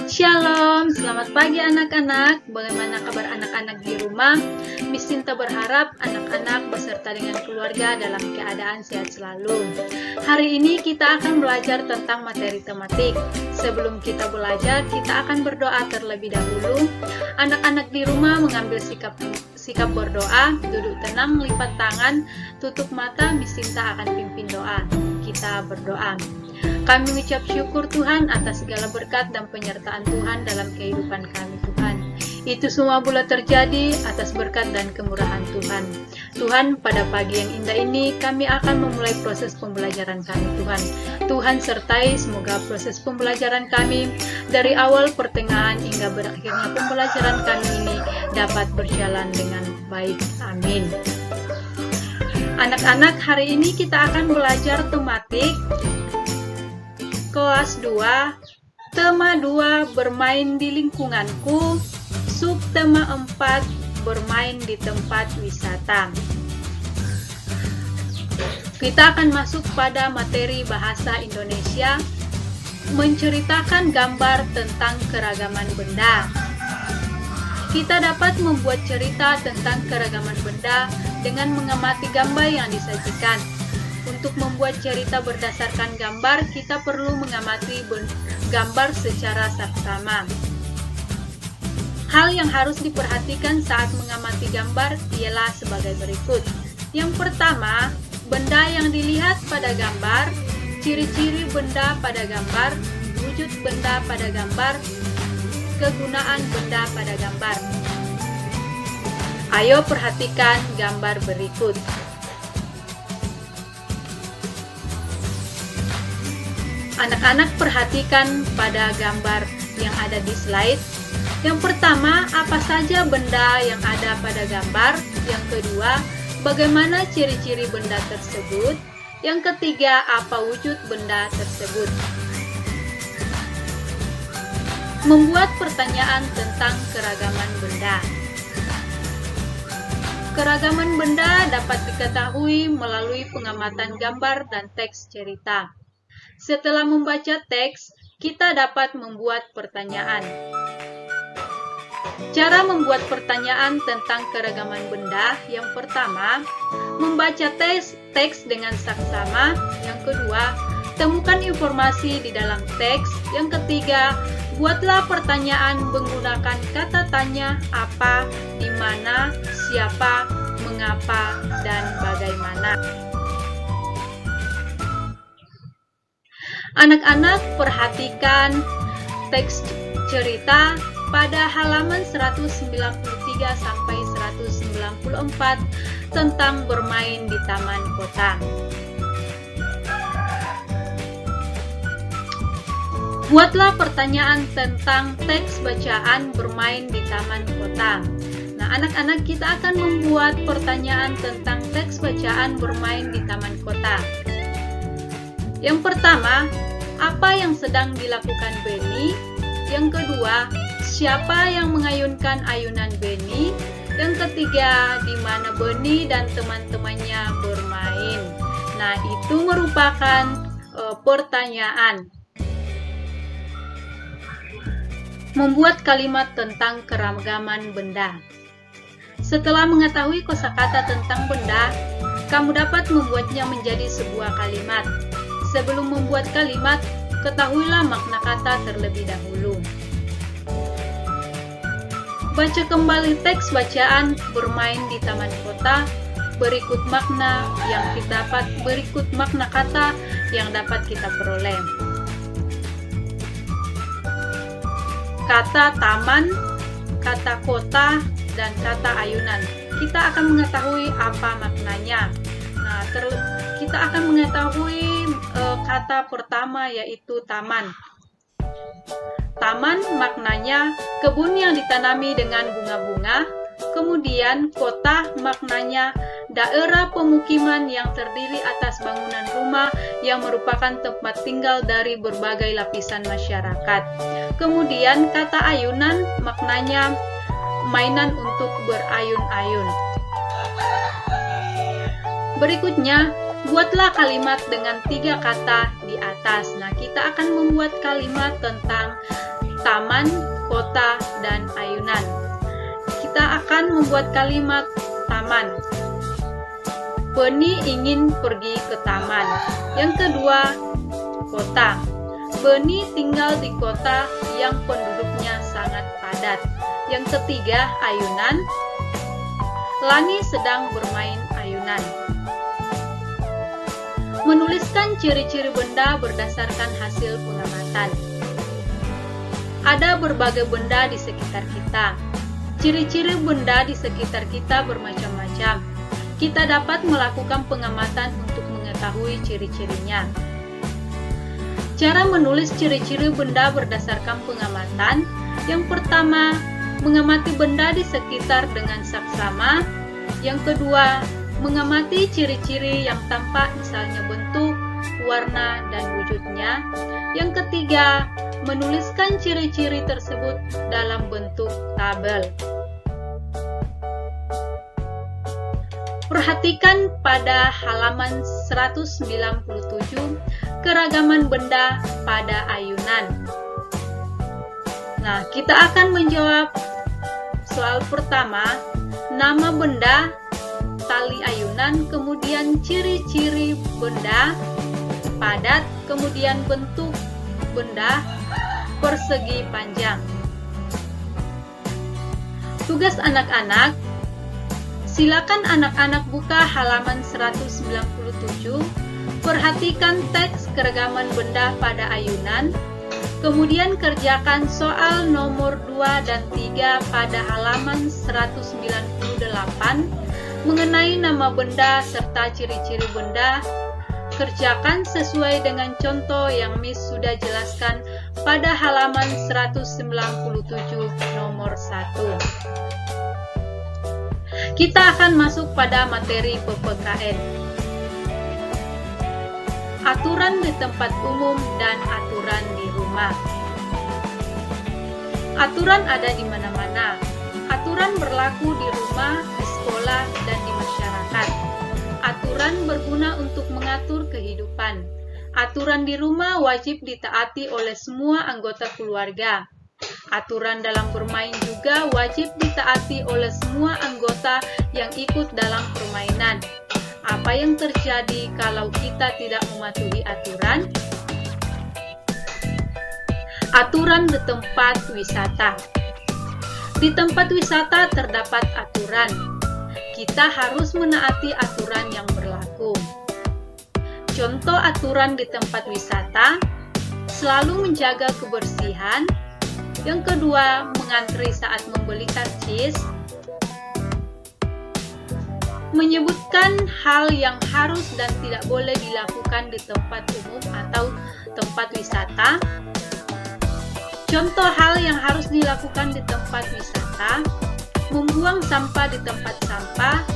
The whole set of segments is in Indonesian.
Shalom, selamat pagi anak-anak. Bagaimana kabar anak-anak di rumah? Miss Sinta berharap anak-anak beserta dengan keluarga dalam keadaan sehat selalu. Hari ini kita akan belajar tentang materi tematik. Sebelum kita belajar, kita akan berdoa terlebih dahulu. Anak-anak di rumah mengambil sikap berdoa, duduk tenang, lipat tangan, tutup mata. Miss Sinta akan pimpin doa. Kita berdoa. Kami mengucap syukur Tuhan atas segala berkat dan penyertaan Tuhan dalam kehidupan kami Tuhan. Itu semua boleh terjadi atas berkat dan kemurahan Tuhan. Tuhan, pada pagi yang indah ini kami akan memulai proses pembelajaran kami Tuhan. Tuhan sertai semoga proses pembelajaran kami dari awal, pertengahan hingga berakhirnya pembelajaran kami ini dapat berjalan dengan baik. Amin. Anak-anak, hari ini kita akan belajar tematik kelas 2, tema 2, bermain di lingkunganku, subtema 4, bermain di tempat wisata. Kita akan masuk pada materi bahasa Indonesia, menceritakan gambar tentang keragaman benda. Kita dapat membuat cerita tentang keragaman benda dengan mengamati gambar yang disajikan. Untuk membuat cerita berdasarkan gambar, kita perlu mengamati gambar secara saksama. Hal yang harus diperhatikan saat mengamati gambar ialah sebagai berikut. Yang pertama, benda yang dilihat pada gambar, ciri-ciri benda pada gambar, wujud benda pada gambar, kegunaan benda pada gambar. Ayo perhatikan gambar berikut. Anak-anak perhatikan pada gambar yang ada di slide. Yang pertama, apa saja benda yang ada pada gambar. Yang kedua, bagaimana ciri-ciri benda tersebut. Yang ketiga, apa wujud benda tersebut. Membuat pertanyaan tentang keragaman benda. Keragaman benda dapat diketahui melalui pengamatan gambar dan teks cerita. Setelah membaca teks, kita dapat membuat pertanyaan. Cara membuat pertanyaan tentang keragaman benda, yang pertama, membaca teks dengan saksama. Yang kedua, temukan informasi di dalam teks. Yang ketiga, buatlah pertanyaan menggunakan kata tanya apa, di mana, siapa, mengapa, dan bagaimana. Anak-anak perhatikan teks cerita pada halaman 193 sampai 194 tentang bermain di taman kota. Buatlah pertanyaan tentang teks bacaan bermain di taman kota. Nah, anak-anak, kita akan membuat pertanyaan tentang teks bacaan bermain di taman kota. Yang pertama, apa yang sedang dilakukan Benny? Yang kedua, siapa yang mengayunkan ayunan Benny? Yang ketiga, di mana Benny dan teman-temannya bermain? Nah, itu merupakan pertanyaan. Membuat kalimat tentang keragaman benda. Setelah mengetahui kosakata tentang benda, kamu dapat membuatnya menjadi sebuah kalimat. Sebelum membuat kalimat, ketahuilah makna kata terlebih dahulu. Baca kembali teks bacaan bermain di taman kota, berikut makna kata yang dapat kita peroleh. Kata taman, kata kota, dan kata ayunan. Kita akan mengetahui apa maknanya. Nah, kita akan mengetahui kata pertama, yaitu taman. Taman maknanya kebun yang ditanami dengan bunga-bunga. Kemudian kota maknanya daerah pemukiman yang terdiri atas bangunan rumah yang merupakan tempat tinggal dari berbagai lapisan masyarakat. Kemudian kata ayunan maknanya mainan untuk berayun-ayun. Berikutnya, buatlah kalimat dengan 3 kata di atas. Nah, kita akan membuat kalimat tentang taman akan membuat kalimat taman. Beni ingin pergi ke taman. Yang kedua, kota. Beni tinggal di kota yang penduduknya sangat padat. Yang ketiga, ayunan. Lani sedang bermain ayunan. Menuliskan ciri-ciri benda berdasarkan hasil pengamatan. Ada berbagai benda di sekitar kita. Ciri-ciri benda di sekitar kita bermacam-macam. Kita dapat melakukan pengamatan untuk mengetahui ciri-cirinya. Cara menulis ciri-ciri benda berdasarkan pengamatan. Yang pertama, mengamati benda di sekitar dengan saksama. Yang kedua, mengamati ciri-ciri yang tampak, misalnya bentuk, warna, dan wujudnya. Yang ketiga, menuliskan ciri-ciri tersebut dalam bentuk tabel. Perhatikan pada halaman 197 keragaman benda pada ayunan. Nah, kita akan menjawab soal pertama, nama benda, tali ayunan, kemudian ciri-ciri benda, padat, kemudian bentuk benda, persegi panjang. Tugas anak-anak, silakan anak-anak buka halaman 197, perhatikan teks keragaman benda pada ayunan, kemudian kerjakan soal nomor 2 dan 3 pada halaman 198 mengenai nama benda serta ciri-ciri benda. Kerjakan sesuai dengan contoh yang Miss sudah jelaskan pada halaman 197 nomor 1. Kita akan masuk pada materi PPKN. Aturan di tempat umum dan aturan di rumah. Aturan ada di mana-mana. Aturan berlaku di rumah, di sekolah, dan di masyarakat. Aturan berguna untuk mengatur kehidupan. Aturan di rumah wajib ditaati oleh semua anggota keluarga. Aturan dalam bermain juga wajib ditaati oleh semua anggota yang ikut dalam permainan. Apa yang terjadi kalau kita tidak mematuhi aturan? Aturan di tempat wisata. Di tempat wisata terdapat aturan. Kita harus menaati aturan yang berlaku. Contoh aturan di tempat wisata, selalu menjaga kebersihan. Yang kedua, mengantri saat membeli karcis. Menyebutkan hal yang harus dan tidak boleh dilakukan di tempat umum atau tempat wisata. Contoh hal yang harus dilakukan di tempat wisata: membuang sampah di tempat sampah,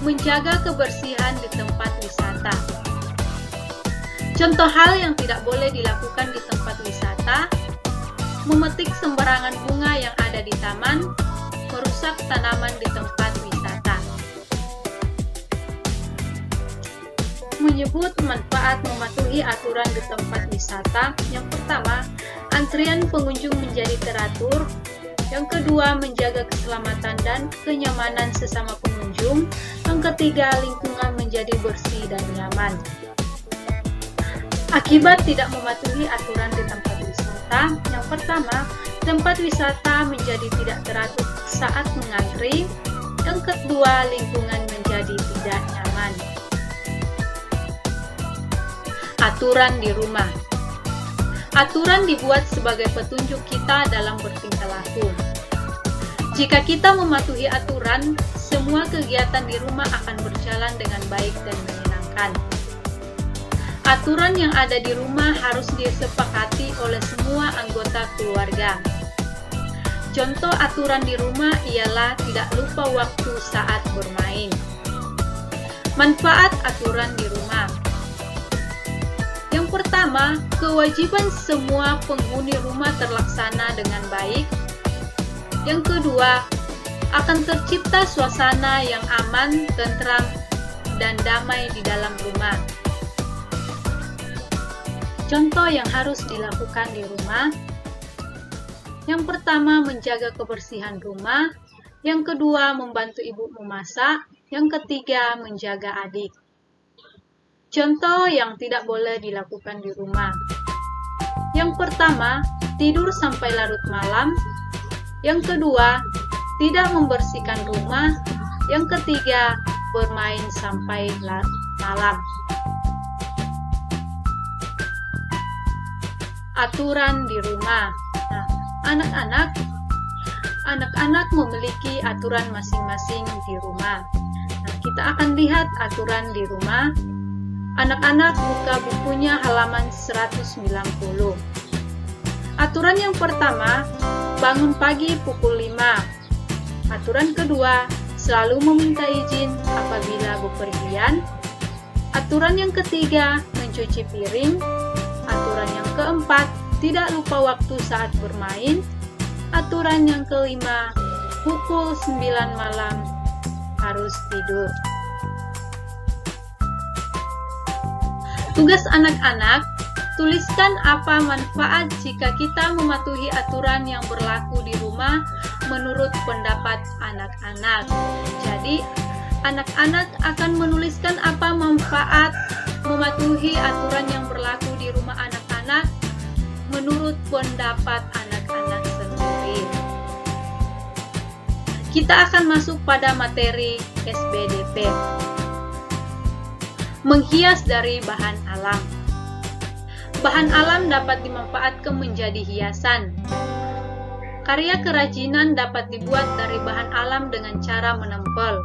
menjaga kebersihan di tempat wisata. Contoh hal yang tidak boleh dilakukan di tempat wisata: memetik sembarangan bunga yang ada di taman, merusak tanaman di tempat wisata. Menyebut manfaat mematuhi aturan di tempat wisata. Yang pertama, antrian pengunjung menjadi teratur. Yang kedua, menjaga keselamatan dan kenyamanan sesama pengunjung. Yang ketiga, lingkungan menjadi bersih dan nyaman. Akibat tidak mematuhi aturan di tempat wisata. Yang pertama, tempat wisata menjadi tidak teratur saat mengantri. Yang kedua, lingkungan menjadi tidak nyaman. Aturan di rumah. Aturan dibuat sebagai petunjuk kita dalam bertingkah laku. Jika kita mematuhi aturan, semua kegiatan di rumah akan berjalan dengan baik dan menyenangkan. Aturan yang ada di rumah harus disepakati oleh semua anggota keluarga. Contoh aturan di rumah ialah tidak lupa waktu saat bermain. Manfaat aturan di rumah. Yang pertama, kewajiban semua penghuni rumah terlaksana dengan baik. Yang kedua, akan tercipta suasana yang aman, tentram, dan damai di dalam rumah. Contoh yang harus dilakukan di rumah. Yang pertama, menjaga kebersihan rumah. Yang kedua, membantu ibu memasak. Yang ketiga, menjaga adik. Contoh yang tidak boleh dilakukan di rumah. Yang pertama, tidur sampai larut malam. Yang kedua, tidak membersihkan rumah. Yang ketiga, bermain sampai malam. Aturan di rumah. Nah, anak-anak memiliki aturan masing-masing di rumah. Nah, kita akan lihat aturan di rumah. Anak-anak buka bukunya halaman 190. Aturan yang pertama, bangun pagi pukul 5. Aturan kedua, selalu meminta izin apabila bepergian. Aturan yang ketiga, mencuci piring. Aturan yang keempat, tidak lupa waktu saat bermain. Aturan yang kelima, pukul 9 malam harus tidur. Tugas anak-anak, tuliskan apa manfaat jika kita mematuhi aturan yang berlaku di rumah menurut pendapat anak-anak. Jadi, anak-anak akan menuliskan apa manfaat mematuhi aturan yang berlaku di rumah anak-anak menurut pendapat anak-anak sendiri. Kita akan masuk pada materi SBDP. Menghias dari bahan alam. Bahan alam dapat dimanfaatkan menjadi hiasan. Karya kerajinan dapat dibuat dari bahan alam dengan cara menempel.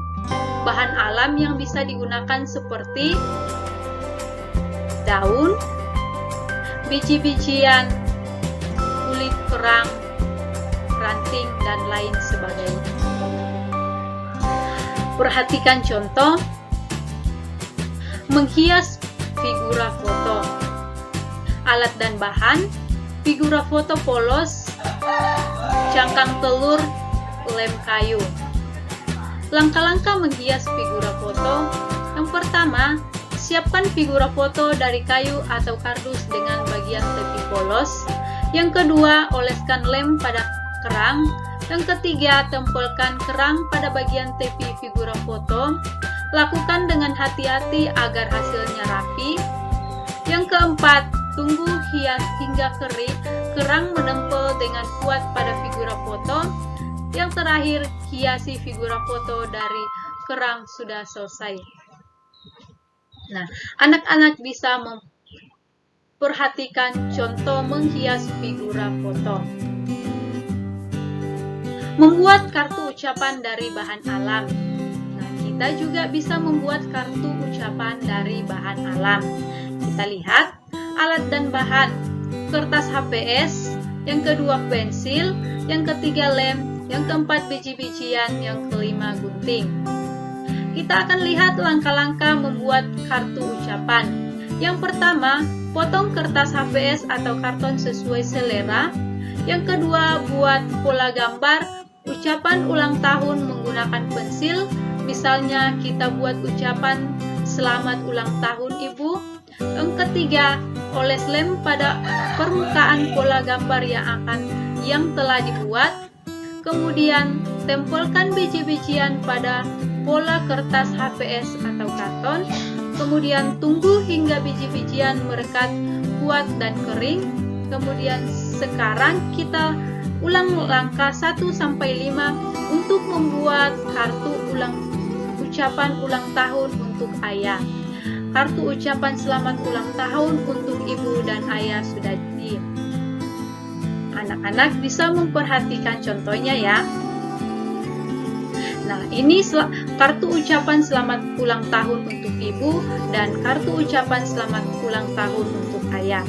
Bahan alam yang bisa digunakan seperti daun, biji-bijian, kulit kerang, ranting, dan lain sebagainya. Perhatikan contoh. Menghias figura foto. Alat dan bahan, figura foto polos, cangkang telur, lem kayu. Langkah-langkah menghias figura foto. Yang pertama, siapkan figura foto dari kayu atau kardus dengan bagian tepi polos. Yang kedua, oleskan lem pada kerang. Yang ketiga, tempelkan kerang pada bagian tepi figura foto. Lakukan dengan hati-hati agar hasilnya rapi. Yang keempat, tunggu hias hingga kering. Kerang menempel dengan kuat pada figura foto. Yang terakhir, hiasi figura foto dari kerang sudah selesai. Nah, anak-anak bisa memperhatikan contoh menghias figura foto. Membuat kartu ucapan dari bahan alam. Nah, kita juga bisa membuat kartu ucapan dari bahan alam. Kita lihat alat dan bahan. Kertas HVS, yang kedua pensil, yang ketiga lem, yang keempat biji-bijian, yang kelima gunting. Kita akan lihat langkah-langkah membuat kartu ucapan. Yang pertama, potong kertas HVS atau karton sesuai selera. Yang kedua, buat pola gambar ucapan ulang tahun menggunakan pensil. Misalnya kita buat ucapan selamat ulang tahun ibu. Yang ketiga, oles lem pada permukaan pola gambar yang telah dibuat. Kemudian, tempelkan biji-bijian pada pola kertas HVS atau karton. Kemudian, tunggu hingga biji-bijian merekat kuat dan kering. Kemudian, sekarang kita ulang langkah 1-5 untuk membuat kartu ucapan ulang tahun untuk ayah. Kartu ucapan selamat ulang tahun untuk ibu dan ayah sudah jadi. Anak-anak bisa memperhatikan contohnya ya. Nah, ini kartu ucapan selamat ulang tahun untuk ibu dan kartu ucapan selamat ulang tahun untuk ayah.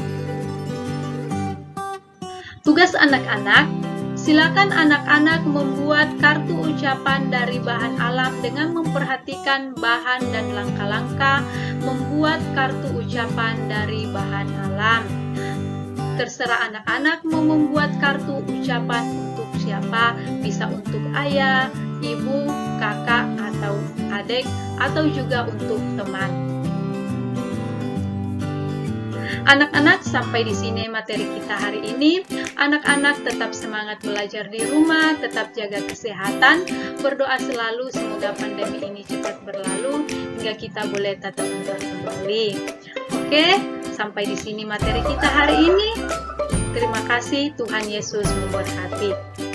Tugas anak-anak, silakan anak-anak membuat kartu ucapan dari bahan alam dengan memperhatikan bahan dan langkah-langkah membuat kartu ucapan dari bahan alam. Terserah anak-anak mau membuat kartu ucapan untuk siapa, bisa untuk ayah, ibu, kakak, atau adik, atau juga untuk teman. Anak-anak, sampai di sini materi kita hari ini. Anak-anak tetap semangat belajar di rumah, tetap jaga kesehatan, berdoa selalu semoga pandemi ini cepat berlalu hingga kita boleh tatap muka kembali. Oke, sampai di sini materi kita hari ini. Terima kasih, Tuhan Yesus memberkati.